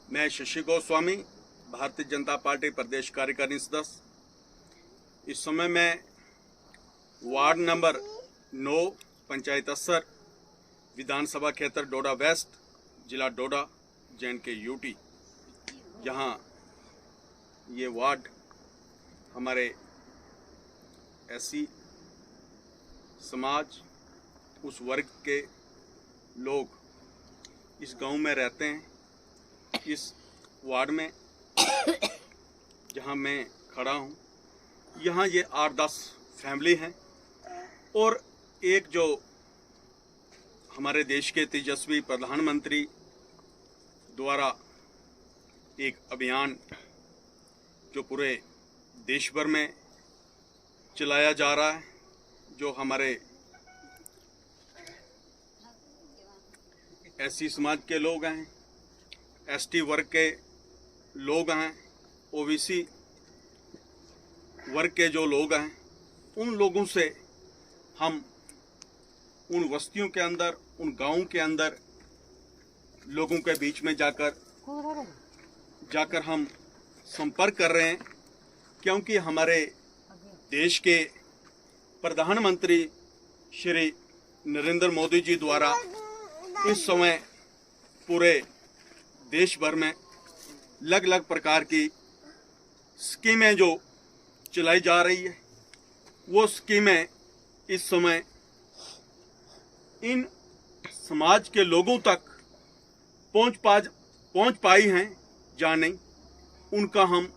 मैं शशि गोस्वामी, भारतीय जनता पार्टी प्रदेश कार्यकारिणी सदस्य। इस समय मैं वार्ड नंबर 9 पंचायत असर विधानसभा क्षेत्र डोडा वेस्ट, जिला डोडा, J&K UT, यहाँ ये वार्ड हमारे SC समाज उस वर्ग के लोग इस गांव में रहते हैं। इस वार्ड में जहां मैं खड़ा हूं, यहाँ ये 8-10 फैमिली हैं और एक जो हमारे देश के तेजस्वी प्रधानमंत्री द्वारा एक अभियान जो पूरे देश भर में चलाया जा रहा है, जो हमारे SC समाज के लोग हैं, ST वर्ग के लोग हैं, OBC वर्ग के जो लोग हैं, उन लोगों से हम उन बस्तियों के अंदर, उन गांवों के अंदर लोगों के बीच में जाकर हम संपर्क कर रहे हैं, क्योंकि हमारे देश के प्रधानमंत्री श्री नरेंद्र मोदी जी द्वारा इस समय पूरे देश भर में अलग अलग प्रकार की स्कीमें जो चलाई जा रही है, वो स्कीमें इस समय इन समाज के लोगों तक पहुंच पाई हैं या नहीं, उनका हम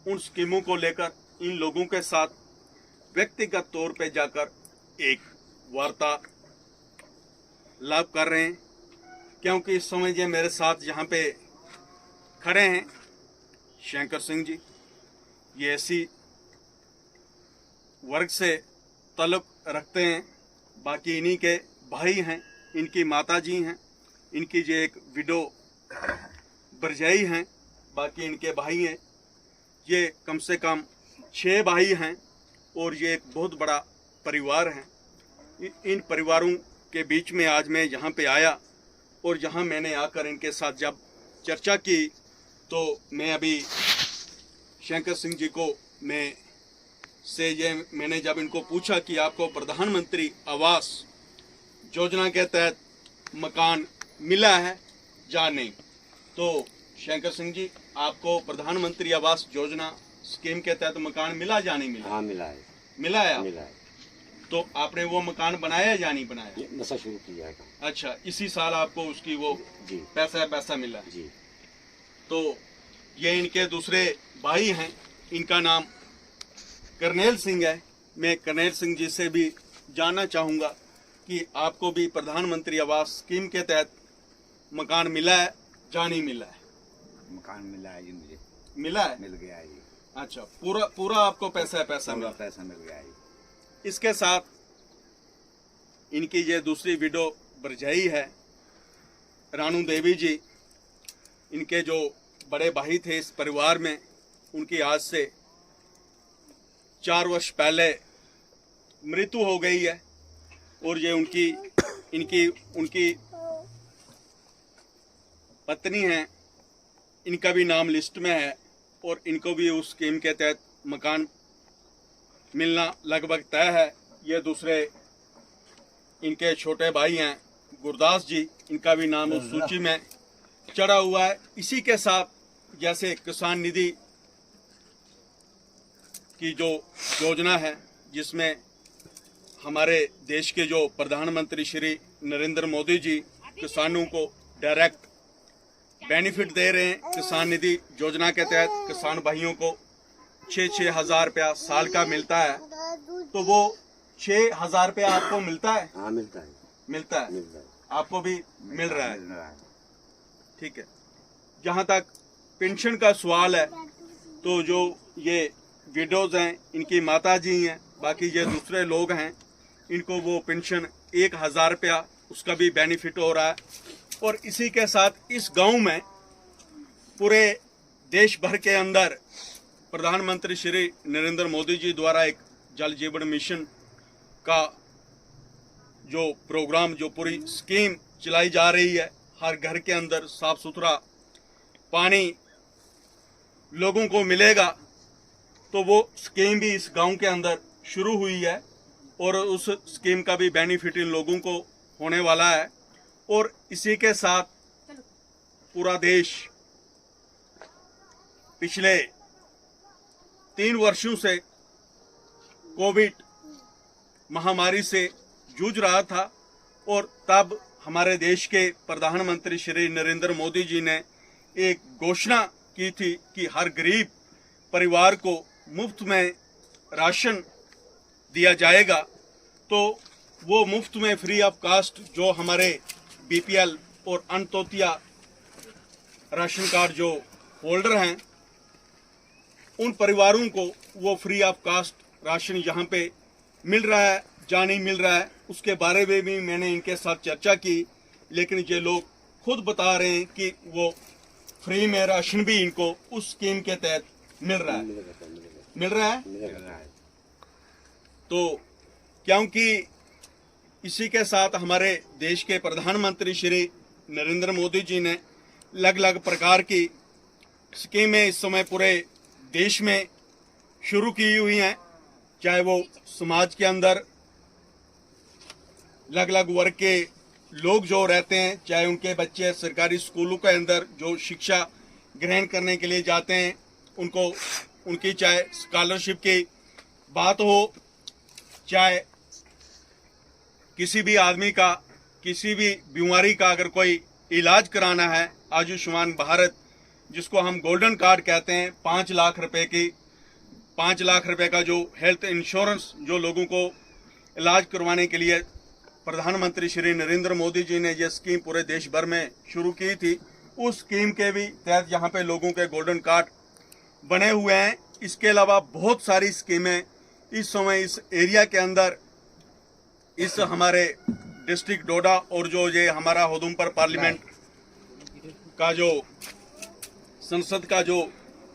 उन स्कीमों को लेकर इन लोगों के साथ व्यक्तिगत तौर पे जाकर एक वार्तालाप कर रहे हैं। क्योंकि इस समय ये मेरे साथ यहाँ पे खड़े हैं शंकर सिंह जी, ये SC वर्ग से ताल्लुक रखते हैं। बाकी इन्हीं के भाई हैं, इनकी माता जी हैं, इनकी जो एक विडो भरजाई हैं, बाकी इनके भाई हैं। ये कम से कम 6 भाई हैं और ये एक बहुत बड़ा परिवार है। इन परिवारों के बीच में आज मैं यहाँ पे आया और यहाँ मैंने आकर इनके साथ जब चर्चा की, तो मैं अभी शंकर सिंह जी को मैंने जब इनको पूछा कि आपको प्रधानमंत्री आवास योजना के तहत मकान मिला है या नहीं, तो शंकर सिंह जी, आपको प्रधानमंत्री आवास योजना स्कीम के तहत मकान मिला या नहीं मिला? हाँ, मिला है। मिला है? मिला है। तो आपने वो मकान बनाया या नहीं बनाया? नशा शुरू किया है। अच्छा, इसी साल आपको उसकी वो जी पैसा मिला जी। तो ये इनके दूसरे भाई हैं, इनका नाम करनेल सिंह है। मैं करनेल सिंह जी से भी जानना चाहूँगा कि आपको भी प्रधानमंत्री आवास स्कीम के तहत मकान मिला है या नहीं मिला है? मकान मिला है जी, मुझे मिला है? मिल गया है जी। अच्छा, पूरा आपको पैसा मिल गया है। इसके साथ इनकी ये दूसरी विडो भरजाई है, रानू देवी जी। इनके जो बड़े भाई थे इस परिवार में, उनकी आज से 4 वर्ष पहले मृत्यु हो गई है और ये उनकी पत्नी है, इनका भी नाम लिस्ट में है और इनको भी उस स्कीम के तहत मकान मिलना लगभग तय है। ये दूसरे इनके छोटे भाई हैं गुरदास जी, इनका भी नाम उस सूची में चढ़ा हुआ है। इसी के साथ जैसे किसान निधि की जो योजना है, जिसमें हमारे देश के जो प्रधानमंत्री श्री नरेंद्र मोदी जी किसानों को डायरेक्ट बेनिफिट दे रहे हैं। किसान निधि योजना के तहत किसान भाइयों को 6-6 हजार रुपया साल का मिलता है, तो वो 6 हजार रुपया आपको मिलता है? हाँ, मिलता है। मिलता है। आपको भी मिल रहा है? ठीक है। जहाँ तक पेंशन का सवाल है, तो जो ये विडोज हैं, इनकी माता जी हैं, बाकी ये दूसरे लोग हैं, इनको वो पेंशन 1000 रुपया उसका भी बेनिफिट हो रहा है। और इसी के साथ इस गांव में पूरे देश भर के अंदर प्रधानमंत्री श्री नरेंद्र मोदी जी द्वारा एक जल जीवन मिशन का जो प्रोग्राम, जो पूरी स्कीम चलाई जा रही है, हर घर के अंदर साफ सुथरा पानी लोगों को मिलेगा, तो वो स्कीम भी इस गांव के अंदर शुरू हुई है और उस स्कीम का भी बेनिफिट इन लोगों को होने वाला है। और इसी के साथ पूरा देश पिछले 3 वर्षों से कोविड महामारी से जूझ रहा था और तब हमारे देश के प्रधानमंत्री श्री नरेंद्र मोदी जी ने एक घोषणा की थी कि हर गरीब परिवार को मुफ्त में राशन दिया जाएगा। तो वो मुफ्त में फ्री ऑफ कास्ट जो हमारे बीपीएल और अंत्योदय राशन कार्ड जो होल्डर हैं, उन परिवारों को वो फ्री ऑफ कास्ट राशन यहाँ पे मिल रहा है या नहीं मिल रहा है, उसके बारे में भी मैंने इनके साथ चर्चा की। लेकिन ये लोग खुद बता रहे हैं कि वो फ्री में राशन भी इनको उस स्कीम के तहत मिल रहा है। तो क्योंकि इसी के साथ हमारे देश के प्रधानमंत्री श्री नरेंद्र मोदी जी ने अलग अलग प्रकार की स्कीमें इस समय पूरे देश में शुरू की हुई हैं, चाहे वो समाज के अंदर अलग अलग वर्ग के लोग जो रहते हैं, चाहे उनके बच्चे सरकारी स्कूलों के अंदर जो शिक्षा ग्रहण करने के लिए जाते हैं, उनको उनकी चाहे स्कॉलरशिप की बात हो, चाहे किसी भी आदमी का किसी भी बीमारी का अगर कोई इलाज कराना है, आयुष्मान भारत जिसको हम गोल्डन कार्ड कहते हैं, 5 लाख रुपए का जो हेल्थ इंश्योरेंस जो लोगों को इलाज करवाने के लिए प्रधानमंत्री श्री नरेंद्र मोदी जी ने ये स्कीम पूरे देश भर में शुरू की थी, उस स्कीम के भी तहत यहाँ पे लोगों के गोल्डन कार्ड बने हुए हैं। इसके अलावा बहुत सारी स्कीमें इस समय इस एरिया के अंदर, इस हमारे डिस्ट्रिक्ट डोडा और जो ये हमारा उधमपुर पार्लियामेंट का जो संसद का जो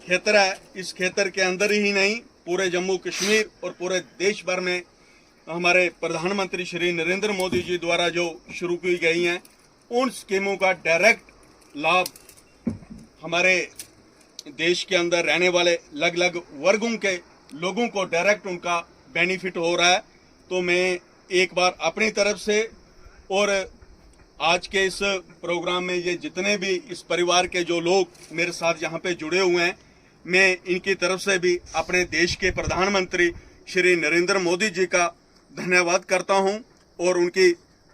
क्षेत्र है, इस क्षेत्र के अंदर ही नहीं पूरे जम्मू कश्मीर और पूरे देश भर में हमारे प्रधानमंत्री श्री नरेंद्र मोदी जी द्वारा जो शुरू की गई हैं, उन स्कीमों का डायरेक्ट लाभ हमारे देश के अंदर रहने वाले अलग अलग वर्गों के लोगों को डायरेक्ट उनका बेनिफिट हो रहा है। तो मैं एक बार अपनी तरफ से और आज के इस प्रोग्राम में ये जितने भी इस परिवार के जो लोग मेरे साथ यहाँ पे जुड़े हुए हैं, मैं इनकी तरफ से भी अपने देश के प्रधानमंत्री श्री नरेंद्र मोदी जी का धन्यवाद करता हूँ और उनकी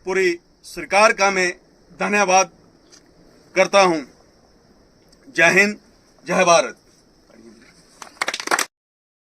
पूरी सरकार का मैं धन्यवाद करता हूँ। जय हिंद, जय भारत।